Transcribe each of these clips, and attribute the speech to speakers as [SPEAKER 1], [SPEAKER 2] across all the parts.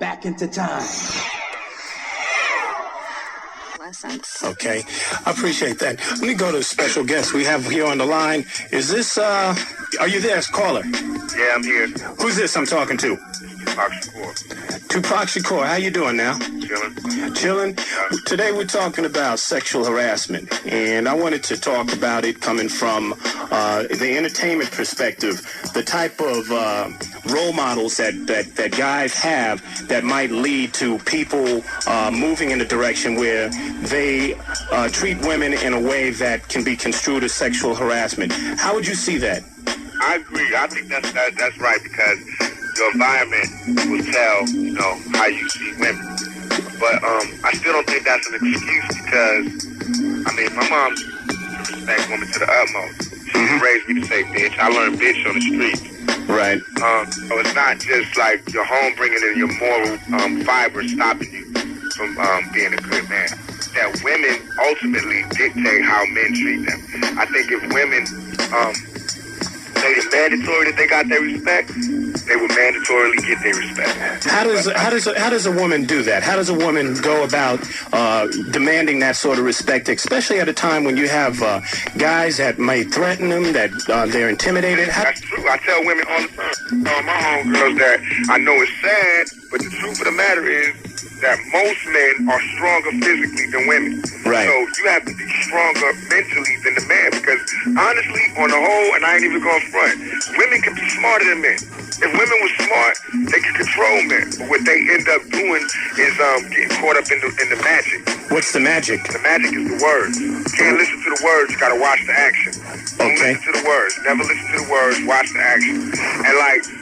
[SPEAKER 1] back into time.
[SPEAKER 2] Okay, I appreciate that. Let me go to a special guest we have here on the line. Is this, are you there, caller?
[SPEAKER 3] Yeah, I'm here.
[SPEAKER 2] Who's this I'm talking to?
[SPEAKER 3] Tupac Shakur.
[SPEAKER 2] Tupac Shakur, how you doing now?
[SPEAKER 3] Chilling.
[SPEAKER 2] Chilling?
[SPEAKER 3] Yeah.
[SPEAKER 2] Today we're talking about sexual harassment, and I wanted to talk about it coming from the entertainment perspective, the type of role models that guys have that might lead to people moving in a direction where they treat women in a way that can be construed as sexual harassment. How would you see that?
[SPEAKER 3] I agree. I think that's right, because your environment will tell, how you see women. But I still don't think that's an excuse, because, my mom respects women to the utmost. She raised me to say bitch. I learned bitch on the streets.
[SPEAKER 2] Right.
[SPEAKER 3] So it's not just like your home bringing in your moral fiber stopping you from being a good man. That women ultimately dictate how men treat them. I think if women made it mandatory that they got their respect, they would mandatorily get their respect.
[SPEAKER 2] How does a woman do that? How does a woman go about demanding that sort of respect, especially at a time when you have guys that may threaten them, that they're intimidated?
[SPEAKER 3] That's true. I tell women all the time, my homegirls, that I know it's sad, but the truth of the matter is that most men are stronger physically than women.
[SPEAKER 2] Right.
[SPEAKER 3] So you have to be stronger mentally than the man, because honestly, on the whole, and I ain't even going front, women can be smarter than men. If women were smart, they could control men. But what they end up doing is getting caught up in the magic.
[SPEAKER 2] What's the magic?
[SPEAKER 3] The magic is the words. You can't listen to the words, you gotta watch the action. Don't listen to the words. Never listen to the words, watch the action. And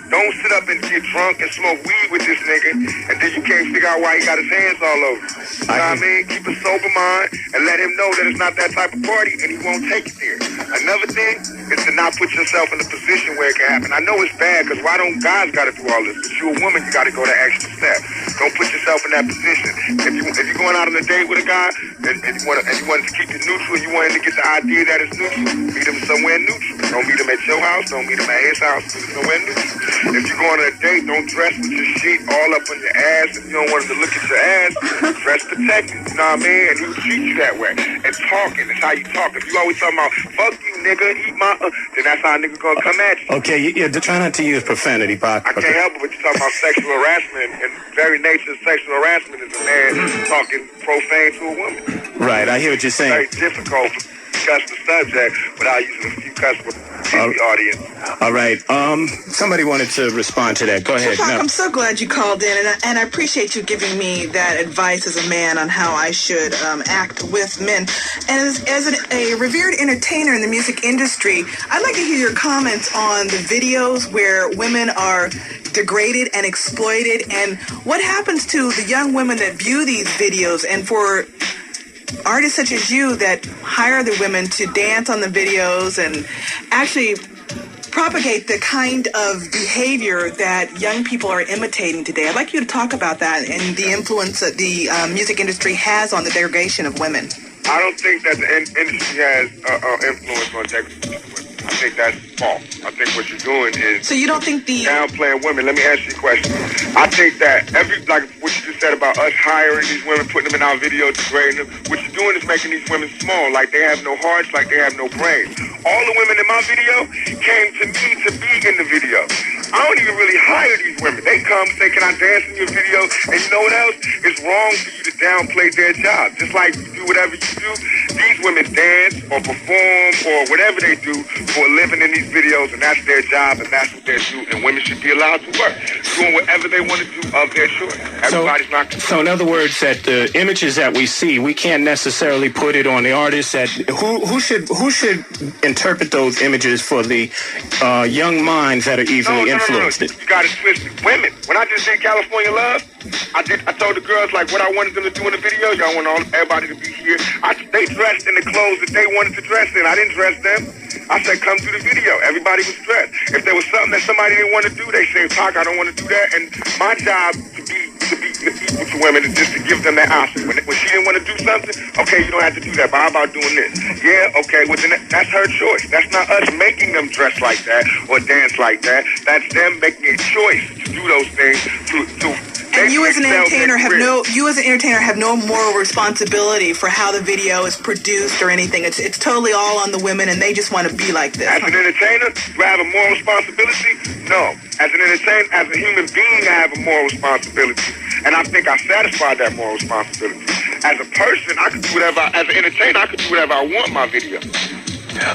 [SPEAKER 3] don't sit up and get drunk and smoke weed with this nigga, and then you can't figure out why he got his hands all over. You know what I mean? Keep a sober mind and let him know that it's not that type of party, and he won't take it there. Another thing is to not put yourself in a position where it can happen. I know it's bad, because why don't guys got to do all this? But you a woman, you got to go the extra step. Don't put yourself in that position. If you're going out on a date with a guy and you want to keep it neutral, and you want him to get the idea that it's neutral, meet him somewhere neutral. Don't meet him at your house. Don't meet him at his house. Meet him somewhere neutral. If you go on a date, don't dress with your sheet all up on your ass. If you don't want him to look at your ass, dress protected. You know what I mean? And he will treat you that way. And talking is how you talk. If you always talking about, fuck you, nigga, eat my, then that's how a nigga gonna come at you.
[SPEAKER 2] Okay, try not to use profanity, Pac.
[SPEAKER 3] I can't help it, but you're talking about sexual harassment, and the very nature of sexual harassment is a man talking profane to a woman.
[SPEAKER 2] Right, I hear what you're saying.
[SPEAKER 3] It's very difficult to discuss the subject without using a few cuss words in the audience.
[SPEAKER 2] All right. Somebody wanted to respond to that. Go ahead.
[SPEAKER 4] Tupac, I'm so glad you called in, and I appreciate you giving me that advice as a man on how I should act with men. And as a revered entertainer in the music industry, I'd like to hear your comments on the videos where women are degraded and exploited, and what happens to the young women that view these videos, and for artists such as you that hire the women to dance on the videos and actually propagate the kind of behavior that young people are imitating today. I'd like you to talk about that and the influence that the music industry has on the degradation of women.
[SPEAKER 3] I don't think that the industry has influence on degradation. I think that's false. I think what you're doing is
[SPEAKER 4] so you don't think
[SPEAKER 3] downplaying women. Let me ask you a question. I think that like what you just said about us hiring these women, putting them in our videos, degrading them, what you're doing is making these women small, like they have no hearts, like they have no brains. All the women in my video came to me to be in the video. I don't even really hire these women. They come and say, can I dance in your video? And you know what else? It's wrong for you to downplay their job. Just like you do whatever you do, these women dance or perform or whatever they do for a living in these videos, and that's their job, and that's what they do, and women should be allowed to work, doing whatever they want to do of their choice. Everybody's not controlled.
[SPEAKER 2] So in other words, that the images that we see, we can't necessarily put it on the artist. That who should interpret those images for the young minds that are easily influenced?
[SPEAKER 3] No. You got it twisted. Women. When I just did California Love, I told the girls like what I wanted them to do in the video. Y'all want everybody to be here. They dressed in the clothes that they wanted to dress in. I didn't dress them. I said, come to the video. Everybody was dressed. If there was something that somebody didn't want to do, they say, Pac, I don't want to do that. And my job to be equal to women is just to give them that option. When she didn't want to do something, okay, you don't have to do that, but how about doing this? Yeah, okay, well then that's her choice. That's not us making them dress like that or dance like that. That's them making a choice to do those things to
[SPEAKER 4] And you as an entertainer have no moral responsibility for how the video is produced or anything. It's totally all on the women, and they just want to be like this.
[SPEAKER 3] As an entertainer, do I have a moral responsibility? No. As an entertainer, as a human being, I have a moral responsibility, and I think I satisfy that moral responsibility. As a person, I can do whatever. As an entertainer, I can do whatever I want in my video.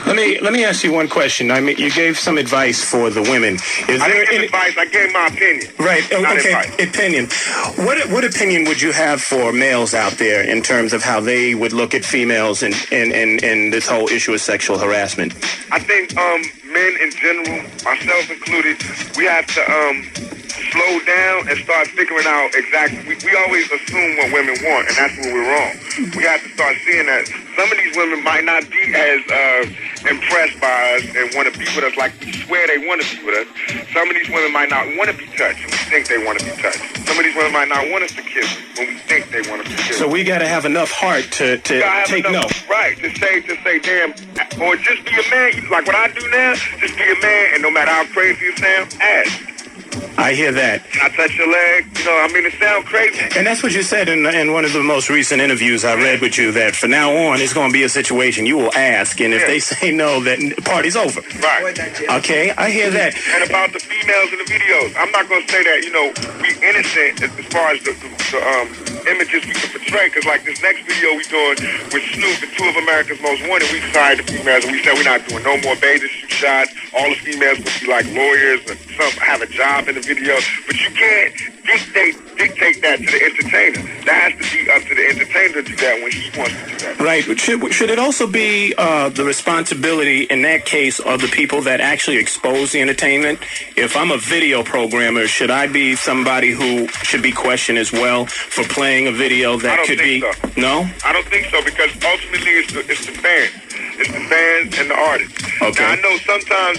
[SPEAKER 2] Let me ask you one question. I mean, you gave some advice for the women.
[SPEAKER 3] I didn't give advice. I gave my opinion.
[SPEAKER 2] Right. Okay.
[SPEAKER 3] Advice.
[SPEAKER 2] Opinion. What opinion would you have for males out there in terms of how they would look at females and this whole issue of sexual harassment?
[SPEAKER 3] I think men in general, myself included, we have to slow down and start figuring out exactly. We always assume what women want, and that's where we're wrong. We have to start seeing that some of these women might not be as impressed by us and want to be with us like we swear they want to be with us. Some of these women might not want to be touched and we think they want to be touched. Some of these women might not want us to kiss when we think they want to be kissed.
[SPEAKER 2] So we got to have enough heart to take no.
[SPEAKER 3] Right, to say, damn, or just be a man. Like what I do now, just be a man, and no matter how crazy it sounds, ask.
[SPEAKER 2] I hear that.
[SPEAKER 3] Can I touch your leg? You know, I mean, it sounds crazy.
[SPEAKER 2] And that's what you said in one of the most recent interviews I read with you, that from now on, it's going to be a situation you will ask, and if they say no, then the party's over.
[SPEAKER 3] Right.
[SPEAKER 2] Okay, I hear that.
[SPEAKER 3] And about the females in the videos, I'm not going to say that, you know, we innocent as far as the images we can portray, because like this next video we doing with Snoop, the 2 of America's Most Wanted, we signed the females, and we said we're not doing no more bathing suit shots. All the females will be like lawyers and some have a job in the video, but you can't dictate that to the entertainer. That has to be up to the entertainer to do that when he wants to do that.
[SPEAKER 2] Right. Should it also be the responsibility in that case of the people that actually expose the entertainment? If I'm a video programmer, should I be somebody who should be questioned as well for playing a video that could be?
[SPEAKER 3] So.
[SPEAKER 2] No?
[SPEAKER 3] I don't think so, because ultimately it's the fans. It's the fans and the artists.
[SPEAKER 2] Okay.
[SPEAKER 3] Now I know sometimes,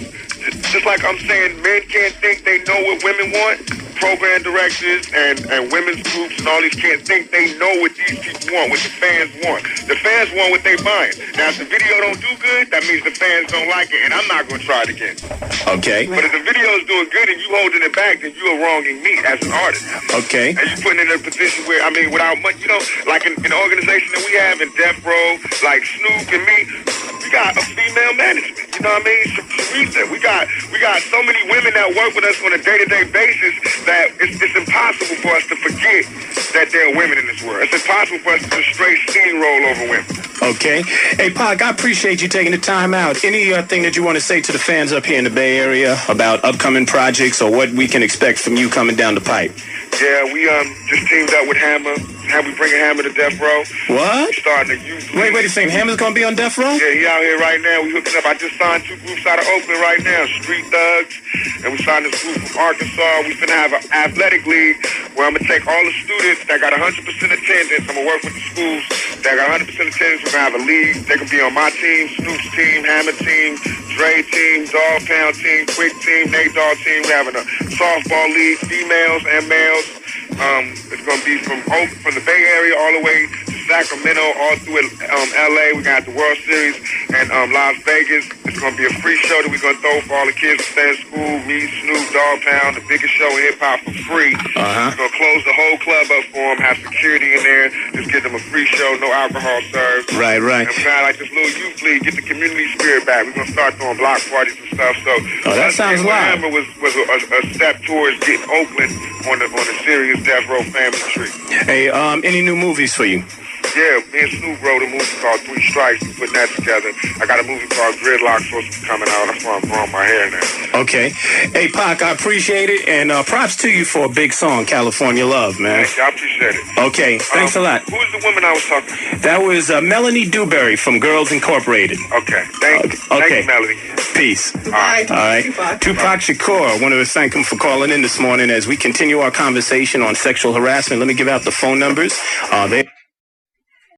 [SPEAKER 3] just like I'm saying, men can't think they know what women want. Program directors and women's groups and all these can't think they know what these people want, what the fans want. The fans want what they buying. Now, if the video don't do good, that means the fans don't like it, and I'm not going to try it again.
[SPEAKER 2] Okay.
[SPEAKER 3] But if the video is doing good and you holding it back, then you are wronging me as an artist.
[SPEAKER 2] Okay.
[SPEAKER 3] And you putting in a position where, I mean, without much, you know, like in the organization that we have in Death Row, like Snoop and me, we got a female management. You know what I mean? Teresa, we got so many women that work with us on a day-to-day basis that it's impossible for us to forget that there are women in this world. It's impossible for us to just straight steamroll over women.
[SPEAKER 2] Okay. Hey, Pac, I appreciate you taking the time out. Anything that you want to say to the fans up here in the Bay Area about upcoming projects or what we can expect from you coming down the pipe?
[SPEAKER 3] Yeah, we just teamed up with Hammer. We bringing Hammer to Death Row.
[SPEAKER 2] What?
[SPEAKER 3] We starting a youth.
[SPEAKER 2] Wait a second. Hammer's going to be on Death Row?
[SPEAKER 3] Yeah, he out here right now. We hooking up. I just signed 2 groups out of Oakland right now, Street Thugs, and we signed this group from Arkansas. We finna have an athletic league where I'm going to take all the students that got 100% attendance. I'm going to work with the schools that got 100% attendance. We're going to have a league. They can be on my team, Snoop's team, Hammer team, Dre team, Dog Pound team, Quick team, Nate Dogg team. We're having a softball league, females and males. It's going to be from the Bay Area all the way to Sacramento, all through L.A. We got the World Series and Las Vegas. It's going to be a free show that we're going to throw for all the kids to stay in school. Me, Snoop, Dog Pound, the biggest show in hip-hop for free. We're going to close the whole club up for them, have security in there, just give them a free show, no alcohol served.
[SPEAKER 2] Right.
[SPEAKER 3] And we're going to like this little youth league, get the community spirit back. We're going to start throwing block parties and stuff. So
[SPEAKER 2] that sounds wild.
[SPEAKER 3] Hammer was a step towards getting Oakland on a serious Death Row family tree.
[SPEAKER 2] Hey, any new movies for you?
[SPEAKER 3] Yeah, me and Snoop wrote a movie called 3 Strikes. We're putting that together. I got a movie called Gridlock supposed to be coming out. That's why I'm growing my hair now.
[SPEAKER 2] Okay. Hey, Pac, I appreciate it, and props to you for a big song, California Love, man.
[SPEAKER 3] Thank you. I appreciate it.
[SPEAKER 2] Okay, thanks a lot.
[SPEAKER 3] Who was the woman I was talking to?
[SPEAKER 2] That was Melanie Dewberry from Girls Incorporated.
[SPEAKER 3] Okay. Thank you, Melanie.
[SPEAKER 2] Peace.
[SPEAKER 3] All right.
[SPEAKER 2] Tupac Shakur, I want to thank him for calling in this morning as we continue our conversation on sexual harassment. Let me give out the phone numbers.